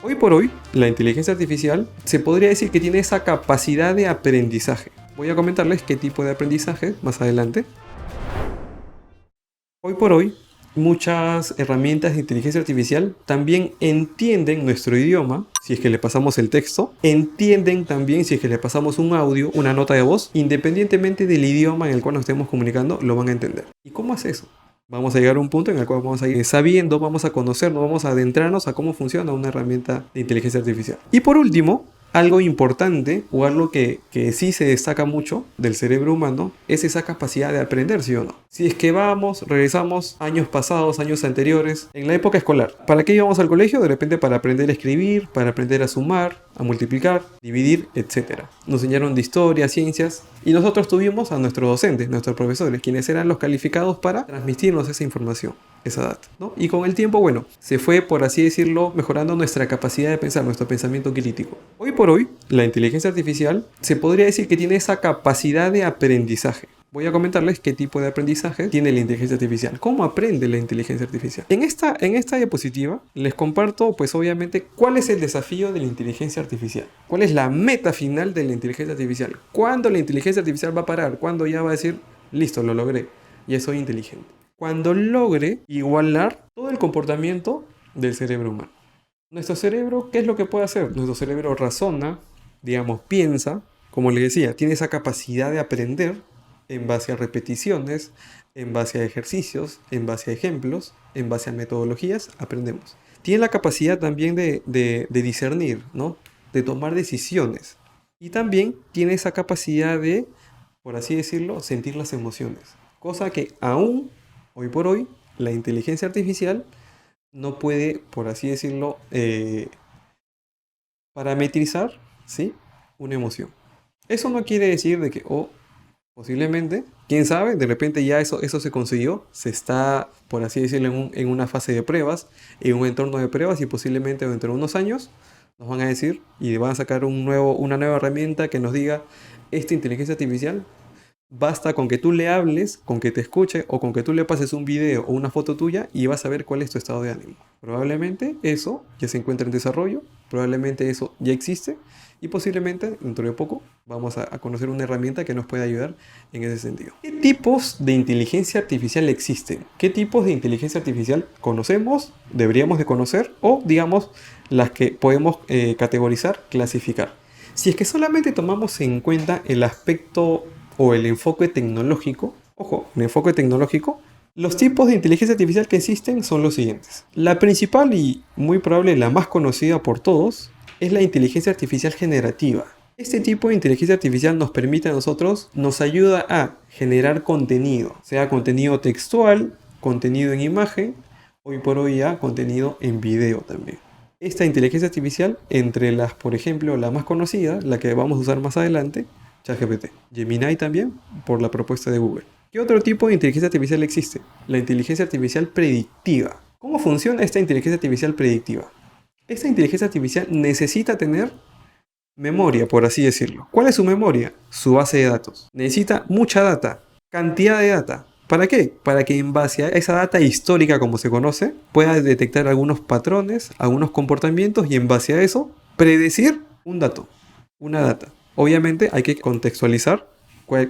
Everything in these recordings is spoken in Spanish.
Hoy por hoy, la inteligencia artificial se podría decir que tiene esa capacidad de aprendizaje. Voy a comentarles qué tipo de aprendizaje más adelante. Hoy por hoy, muchas herramientas de inteligencia artificial también entienden nuestro idioma, si es que le pasamos el texto, entienden también si es que le pasamos un audio, una nota de voz, independientemente del idioma en el cual nos estemos comunicando, lo van a entender. ¿Y cómo hace eso? Vamos a llegar a un punto en el cual vamos a ir sabiendo, vamos a conocernos, vamos a adentrarnos a cómo funciona una herramienta de inteligencia artificial. Y por último, algo importante o algo que sí se destaca mucho del cerebro humano es esa capacidad de aprender, ¿sí o no? Si es que regresamos años pasados, años anteriores, en la época escolar. ¿Para qué íbamos al colegio? De repente para aprender a escribir, para aprender a sumar, a multiplicar, dividir, etc. Nos enseñaron de historia, ciencias, y nosotros tuvimos a nuestros docentes, nuestros profesores, quienes eran los calificados para transmitirnos esa información, esa data, ¿no? Y con el tiempo, bueno, se fue, por así decirlo, mejorando nuestra capacidad de pensar, nuestro pensamiento crítico. Hoy por hoy, la inteligencia artificial se podría decir que tiene esa capacidad de aprendizaje. Voy a comentarles qué tipo de aprendizaje tiene la inteligencia artificial. ¿Cómo aprende la inteligencia artificial? En esta diapositiva les comparto, pues obviamente, cuál es el desafío de la inteligencia artificial. ¿Cuál es la meta final de la inteligencia artificial? ¿Cuándo la inteligencia artificial va a parar? ¿Cuándo ya va a decir, listo, lo logré, ya soy inteligente? Cuando logre igualar todo el comportamiento del cerebro humano. Nuestro cerebro, ¿qué es lo que puede hacer? Nuestro cerebro razona, digamos, piensa, como les decía, tiene esa capacidad de aprender en base a repeticiones, en base a ejercicios, en base a ejemplos, en base a metodologías, aprendemos. Tiene la capacidad también de discernir, ¿no? De tomar decisiones. Y también tiene esa capacidad de, por así decirlo, sentir las emociones. Cosa que aún, hoy por hoy, la inteligencia artificial no puede, por así decirlo, parametrizar, ¿sí?, una emoción. Eso no quiere decir de que, posiblemente, quién sabe, de repente ya eso se consiguió, se está, por así decirlo, en una fase de pruebas, en un entorno de pruebas, y posiblemente dentro de unos años nos van a decir y van a sacar una nueva herramienta que nos diga, esta inteligencia artificial basta con que tú le hables, con que te escuche o con que tú le pases un video o una foto tuya y vas a ver cuál es tu estado de ánimo. Probablemente eso ya se encuentra en desarrollo, probablemente eso ya existe y posiblemente dentro de poco vamos a conocer una herramienta que nos pueda ayudar en ese sentido. ¿Qué tipos de inteligencia artificial existen? ¿Qué tipos de inteligencia artificial conocemos, deberíamos de conocer o digamos las que podemos categorizar, clasificar? Si es que solamente tomamos en cuenta el aspecto o el enfoque tecnológico, ojo, el enfoque tecnológico, los tipos de inteligencia artificial que existen son los siguientes. La principal y muy probable la más conocida por todos es la inteligencia artificial generativa. Este tipo de inteligencia artificial nos permite a nosotros, nos ayuda a generar contenido, sea contenido textual, contenido en imagen, hoy por hoy ya contenido en video también. Esta inteligencia artificial, entre las, por ejemplo, la más conocida, la que vamos a usar más adelante, ChatGPT. Gemini también, por la propuesta de Google. ¿Qué otro tipo de inteligencia artificial existe? La inteligencia artificial predictiva. ¿Cómo funciona esta inteligencia artificial predictiva? Esta inteligencia artificial necesita tener memoria, por así decirlo. ¿Cuál es su memoria? Su base de datos. Necesita mucha data, cantidad de data. ¿Para qué? Para que en base a esa data histórica, como se conoce, pueda detectar algunos patrones, algunos comportamientos y en base a eso predecir un dato, una data. Obviamente hay que contextualizar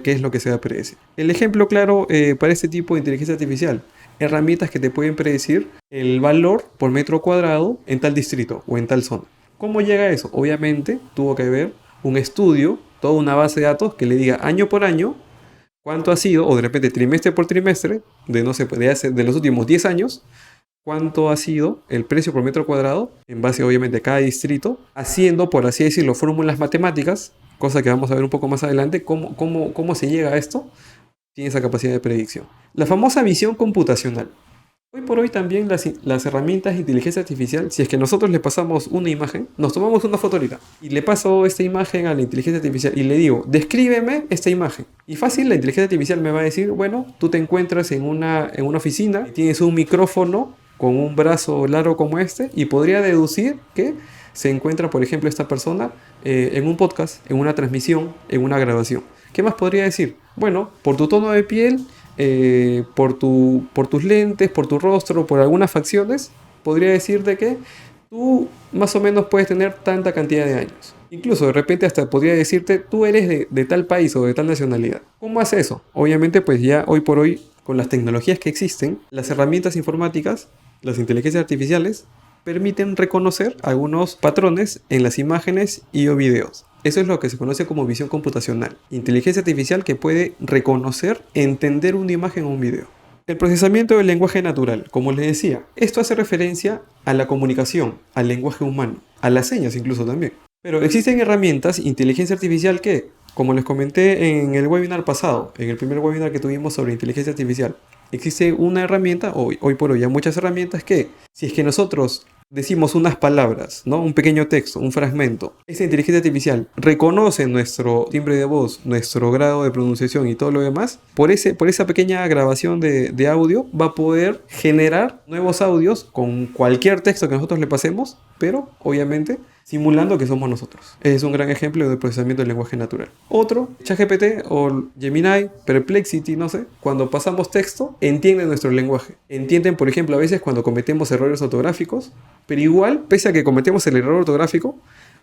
qué es lo que se va a predecir. El ejemplo claro para este tipo de inteligencia artificial, herramientas que te pueden predecir el valor por metro cuadrado en tal distrito o en tal zona. ¿Cómo llega a eso? Obviamente tuvo que haber un estudio, toda una base de datos que le diga año por año cuánto ha sido, o de repente trimestre por trimestre, de no sé, de los últimos 10 años, cuánto ha sido el precio por metro cuadrado, en base obviamente a cada distrito, haciendo, por así decirlo, fórmulas matemáticas, cosa que vamos a ver un poco más adelante, cómo se llega a esto, tiene esa capacidad de predicción. La famosa visión computacional. Hoy por hoy también las herramientas de inteligencia artificial, si es que nosotros le pasamos una imagen, nos tomamos una foto ahorita y le paso esta imagen a la inteligencia artificial y le digo, descríbeme esta imagen. Y fácil, la inteligencia artificial me va a decir, bueno, tú te encuentras en una oficina y tienes un micrófono con un brazo largo como este y podría deducir que se encuentra, por ejemplo, esta persona en un podcast, en una transmisión, en una grabación. ¿Qué más podría decir? Bueno, por tu tono de piel, por tus lentes, por tu rostro, por algunas facciones, podría decirte que tú más o menos puedes tener tanta cantidad de años. Incluso de repente hasta podría decirte, tú eres de tal país o de tal nacionalidad. ¿Cómo hace eso? Obviamente pues ya hoy por hoy, con las tecnologías que existen, las herramientas informáticas, las inteligencias artificiales, permiten reconocer algunos patrones en las imágenes y o videos. Eso es lo que se conoce como visión computacional. Inteligencia artificial que puede reconocer, entender una imagen o un video. El procesamiento del lenguaje natural, como les decía, esto hace referencia a la comunicación, al lenguaje humano, a las señas incluso también. Pero existen herramientas, inteligencia artificial que, como les comenté en el webinar pasado, en el primer webinar que tuvimos sobre inteligencia artificial, existe una herramienta, hoy por hoy hay muchas herramientas que, si es que nosotros decimos unas palabras, ¿no? Un pequeño texto, un fragmento, esta inteligencia artificial reconoce nuestro timbre de voz, nuestro grado de pronunciación y todo lo demás, por esa pequeña grabación de audio va a poder generar nuevos audios con cualquier texto que nosotros le pasemos, pero obviamente simulando que somos nosotros. Es un gran ejemplo de procesamiento del lenguaje natural. Otro, ChatGPT o Gemini, Perplexity, no sé, cuando pasamos texto, entienden nuestro lenguaje. Entienden, por ejemplo, a veces cuando cometemos errores ortográficos, pero igual, pese a que cometemos el error ortográfico,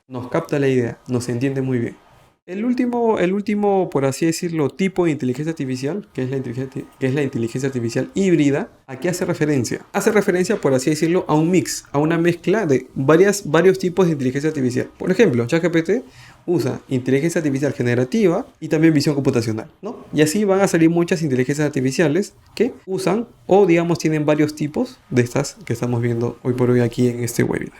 nos capta la idea, nos entiende muy bien. El último, por así decirlo, tipo de inteligencia artificial, que es la inteligencia artificial híbrida, ¿a qué hace referencia? Hace referencia, por así decirlo, a un mix, a una mezcla de varios tipos de inteligencia artificial. Por ejemplo, ChatGPT usa inteligencia artificial generativa y también visión computacional, ¿no? Y así van a salir muchas inteligencias artificiales que usan o, digamos, tienen varios tipos de estas que estamos viendo hoy por hoy aquí en este webinar.